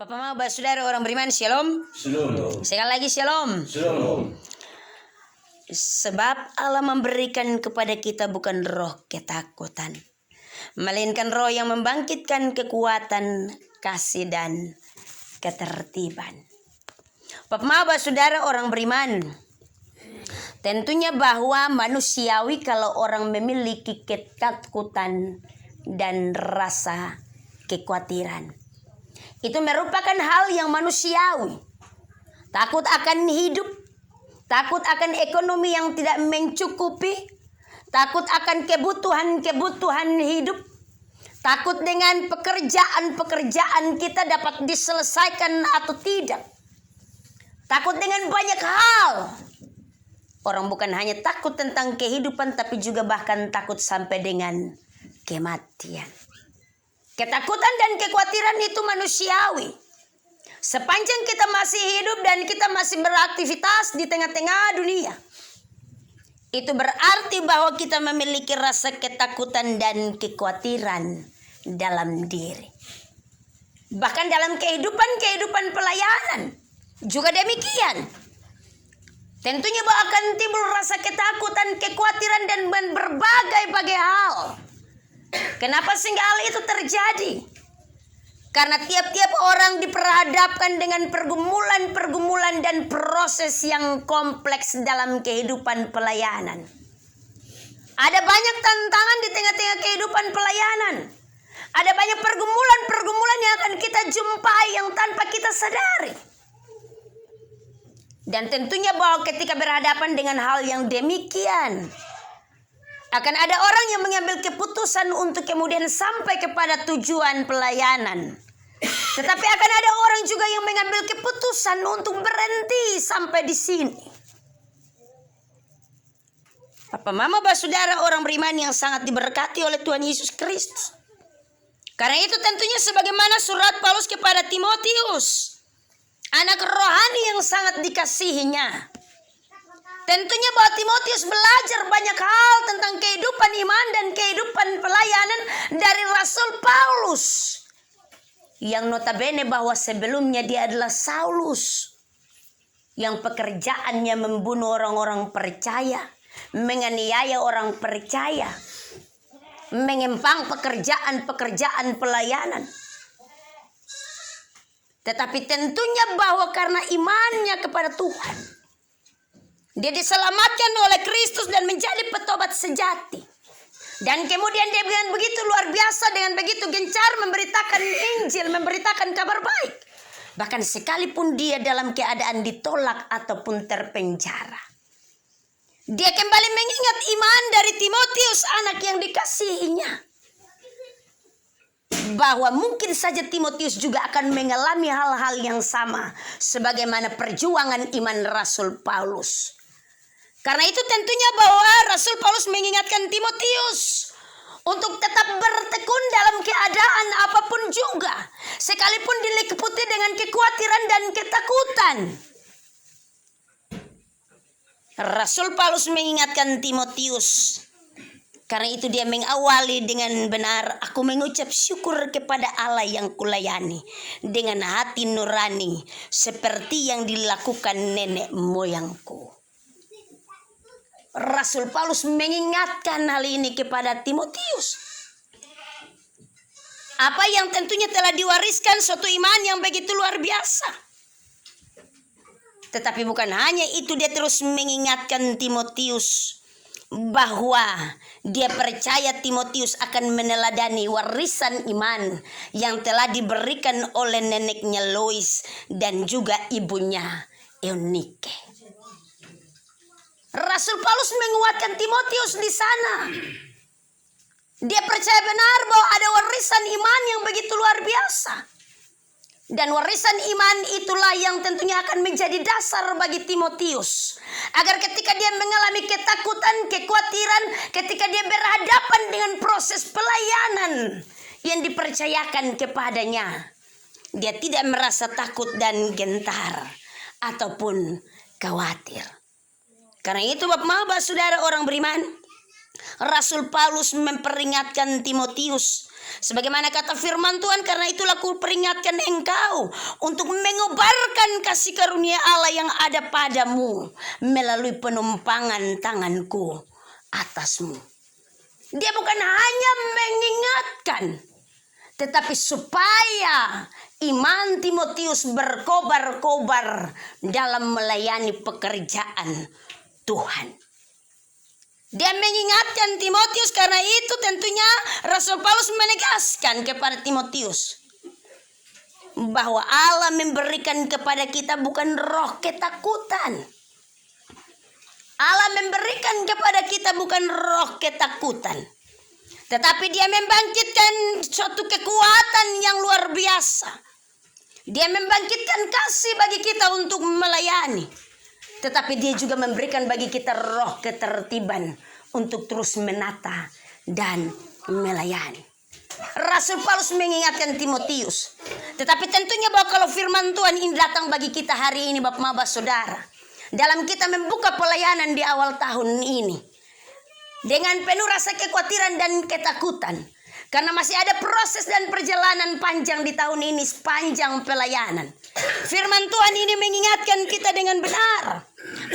Papa Mama, saudara orang beriman, shalom. Shalom. Sekali lagi shalom. Shalom. Sebab Allah memberikan kepada kita bukan roh ketakutan, melainkan roh yang membangkitkan kekuatan, kasih dan ketertiban. Papa Mama, saudara orang beriman, tentunya bahwa manusiawi kalau orang memiliki ketakutan dan rasa kekhawatiran. Itu merupakan hal yang manusiawi. Takut akan hidup, takut akan ekonomi yang tidak mencukupi, takut akan kebutuhan hidup, takut dengan pekerjaan kita dapat diselesaikan atau tidak. Takut dengan banyak hal. Orang bukan hanya takut tentang kehidupan, tapi juga bahkan takut sampai dengan kematian. Ketakutan dan kekhawatiran itu manusiawi. Sepanjang kita masih hidup dan kita masih beraktivitas di tengah-tengah dunia, itu berarti bahwa kita memiliki rasa ketakutan dan kekhawatiran dalam diri. Bahkan dalam kehidupan pelayanan juga demikian. Tentunya akan timbul rasa ketakutan, kekhawatiran dan berbagai hal. Kenapa sehingga hal itu terjadi? Karena tiap-tiap orang diperhadapkan dengan pergumulan dan proses yang kompleks dalam kehidupan pelayanan. Ada banyak tantangan di tengah-tengah kehidupan pelayanan. Ada banyak pergumulan yang akan kita jumpai yang tanpa kita sadari. Dan tentunya bahwa ketika berhadapan dengan hal yang demikian, akan ada orang yang mengambil keputusan untuk kemudian sampai kepada tujuan pelayanan. Tetapi akan ada orang juga yang mengambil keputusan untuk berhenti sampai di sini. Papa Mama, saudara orang beriman yang sangat diberkati oleh Tuhan Yesus Kristus. Karena itu tentunya sebagaimana surat Paulus kepada Timotius, anak rohani yang sangat dikasihinya. Tentunya bahwa Timotius belajar banyak hal tentang kehidupan iman dan kehidupan pelayanan dari Rasul Paulus. Yang notabene bahwa sebelumnya dia adalah Saulus. Yang pekerjaannya membunuh orang-orang percaya, menganiaya orang percaya, mengempang pekerjaan pelayanan. Tetapi tentunya bahwa karena imannya kepada Tuhan, dia diselamatkan oleh Kristus dan menjadi petobat sejati. Dan kemudian dia dengan begitu luar biasa, dengan begitu gencar memberitakan Injil, memberitakan kabar baik. Bahkan sekalipun dia dalam keadaan ditolak ataupun terpenjara, dia kembali mengingat iman dari Timotius, anak yang dikasihinya. Bahwa mungkin saja Timotius juga akan mengalami hal-hal yang sama sebagaimana perjuangan iman Rasul Paulus. Karena itu tentunya bahwa Rasul Paulus mengingatkan Timotius untuk tetap bertekun dalam keadaan apapun juga, sekalipun diliputi dengan kekhawatiran dan ketakutan. Rasul Paulus mengingatkan Timotius. Karena itu dia mengawali dengan benar, aku mengucap syukur kepada Allah yang kulayani dengan hati nurani seperti yang dilakukan nenek moyangku. Rasul Paulus mengingatkan hal ini kepada Timotius. Apa yang tentunya telah diwariskan suatu iman yang begitu luar biasa. Tetapi bukan hanya itu, dia terus mengingatkan Timotius bahwa dia percaya Timotius akan meneladani warisan iman yang telah diberikan oleh neneknya Lois dan juga ibunya Eunike. Rasul Paulus menguatkan Timotius di sana. Dia percaya benar bahwa ada warisan iman yang begitu luar biasa. Dan warisan iman itulah yang tentunya akan menjadi dasar bagi Timotius. Agar ketika dia mengalami ketakutan, kekhawatiran, ketika dia berhadapan dengan proses pelayanan yang dipercayakan kepadanya, dia tidak merasa takut dan gentar ataupun khawatir. Karena itu Bapak saudara orang beriman, Rasul Paulus memperingatkan Timotius Sebagaimana kata firman Tuhan, karena itulah ku peringatkan engkau untuk mengobarkan kasih karunia Allah yang ada padamu melalui penumpangan tanganku atasmu. Dia bukan hanya mengingatkan, tetapi supaya iman Timotius berkobar-kobar dalam melayani pekerjaan Tuhan. Dia mengingatkan Timotius, karena itu tentunya Rasul Paulus menegaskan kepada Timotius bahwa Allah memberikan kepada kita bukan roh ketakutan. Allah memberikan kepada kita bukan roh ketakutan, tetapi dia membangkitkan suatu kekuatan yang luar biasa. Dia membangkitkan kasih bagi kita untuk melayani. Tetapi dia juga memberikan bagi kita roh ketertiban untuk terus menata dan melayani. Rasul Paulus mengingatkan Timotius. Tetapi tentunya bahwa kalau firman Tuhan ini datang bagi kita hari ini, Bapak Saudara, dalam kita membuka pelayanan di awal tahun ini, dengan penuh rasa kekhawatiran dan ketakutan, karena masih ada proses dan perjalanan panjang di tahun ini sepanjang pelayanan. Firman Tuhan ini mengingatkan kita dengan benar.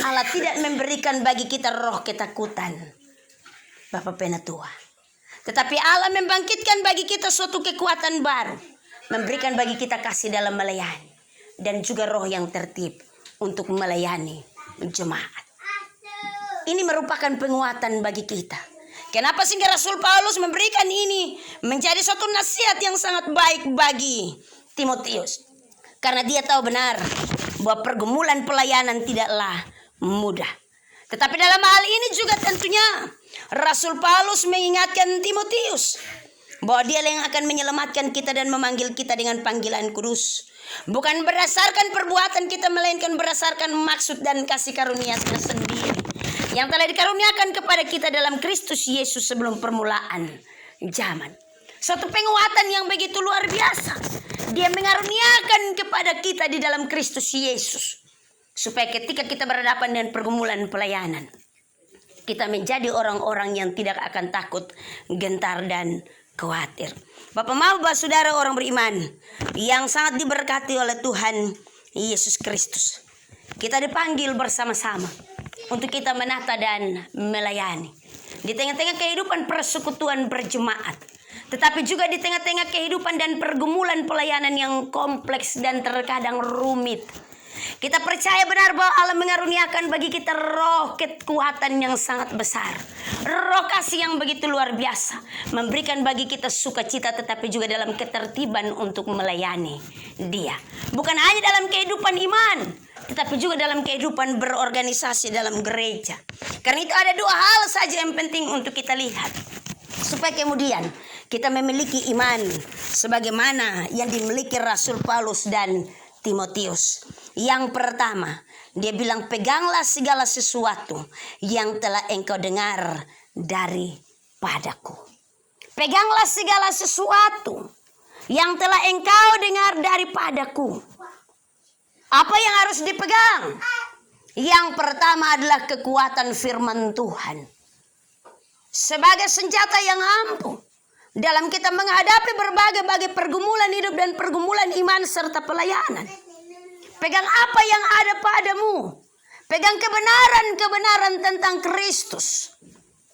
Allah tidak memberikan bagi kita roh ketakutan, Bapak Penatua. Tetapi Allah membangkitkan bagi kita suatu kekuatan baru, memberikan bagi kita kasih dalam melayani, dan juga roh yang tertib untuk melayani jemaat. Ini merupakan penguatan bagi kita. Kenapa sehingga Rasul Paulus memberikan ini menjadi suatu nasihat yang sangat baik bagi Timotius? Karena dia tahu benar bahwa pergumulan pelayanan tidaklah mudah. Tetapi dalam hal ini juga tentunya Rasul Paulus mengingatkan Timotius bahwa dia yang akan menyelamatkan kita dan memanggil kita dengan panggilan kudus. Bukan berdasarkan perbuatan kita, melainkan berdasarkan maksud dan kasih karunia sendiri yang telah dikaruniakan kepada kita dalam Kristus Yesus sebelum permulaan zaman. Suatu penguatan yang begitu luar biasa. Dia mengaruniakan kepada kita di dalam Kristus Yesus, supaya ketika kita berhadapan dengan pergumulan pelayanan, kita menjadi orang-orang yang tidak akan takut, gentar, dan khawatir. Bapak saudara orang beriman yang sangat diberkati oleh Tuhan Yesus Kristus, kita dipanggil bersama-sama untuk kita menata dan melayani di tengah-tengah kehidupan persekutuan berjemaat, tetapi juga di tengah-tengah kehidupan dan pergumulan pelayanan yang kompleks dan terkadang rumit. Kita percaya benar bahwa Allah mengaruniakan bagi kita roh kekuatan yang sangat besar, roh kasih yang begitu luar biasa, memberikan bagi kita sukacita tetapi juga dalam ketertiban untuk melayani Dia. Bukan hanya dalam kehidupan iman, tetapi juga dalam kehidupan berorganisasi dalam gereja. Karena itu ada dua hal saja yang penting untuk kita lihat, supaya kemudian kita memiliki iman sebagaimana yang dimiliki Rasul Paulus dan Timotius. Yang pertama, dia bilang, peganglah segala sesuatu yang telah engkau dengar daripadaku. Peganglah segala sesuatu yang telah engkau dengar daripadaku. Apa yang harus dipegang? Yang pertama adalah kekuatan firman Tuhan sebagai senjata yang ampuh dalam kita menghadapi berbagai pergumulan hidup dan pergumulan iman serta pelayanan. Pegang apa yang ada padamu. Pegang kebenaran tentang Kristus.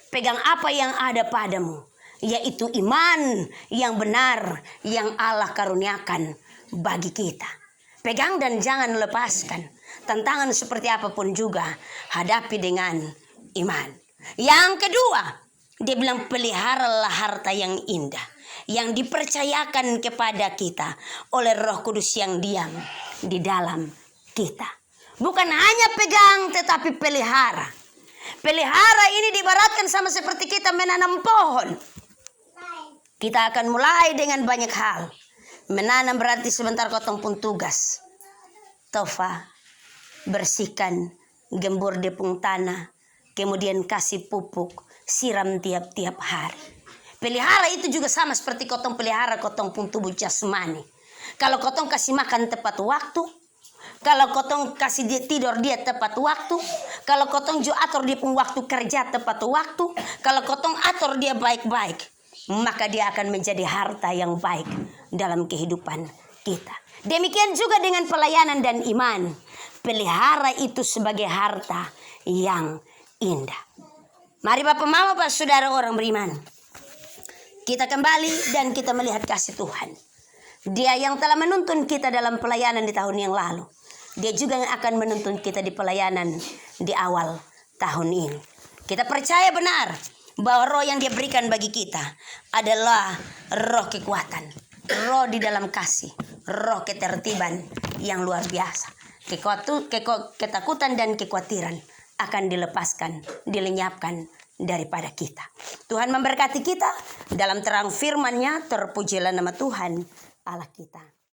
Pegang apa yang ada padamu, yaitu iman yang benar yang Allah karuniakan bagi kita. Pegang dan jangan lepaskan. Tantangan seperti apapun juga hadapi dengan iman. Yang kedua, dia bilang, peliharalah harta yang indah yang dipercayakan kepada kita oleh Roh Kudus yang diam di dalam kita. Bukan hanya pegang tetapi pelihara. Pelihara ini diibaratkan sama seperti kita menanam pohon. Kita akan mulai dengan banyak hal. Menanam berarti sebentar kotong pun tugas. Tofa, bersihkan, gembur depung tanah, kemudian kasih pupuk, siram tiap-tiap hari. Pelihara itu juga sama seperti kotong pelihara kotong pun tubuh jasmani. Kalau kotong kasih makan tepat waktu, kalau kotong kasih dia tidur dia tepat waktu, kalau kotong jo atur dia pun waktu kerja tepat waktu, kalau kotong atur dia baik-baik, maka dia akan menjadi harta yang baik dalam kehidupan kita. Demikian juga dengan pelayanan dan iman. Pelihara itu sebagai harta yang indah. Mari Bapak, Mama, Pak, Saudara orang beriman, kita kembali dan kita melihat kasih Tuhan. Dia yang telah menuntun kita dalam pelayanan di tahun yang lalu, dia juga yang akan menuntun kita di pelayanan di awal tahun ini. Kita percaya benar bahwa roh yang dia berikan bagi kita adalah roh kekuatan, roh di dalam kasih, roh ketertiban yang luar biasa. Ketakutan dan kekhawatiran akan dilepaskan, dilenyapkan daripada kita. Tuhan memberkati kita dalam terang firman-Nya. Terpujilah nama Tuhan Allah kita.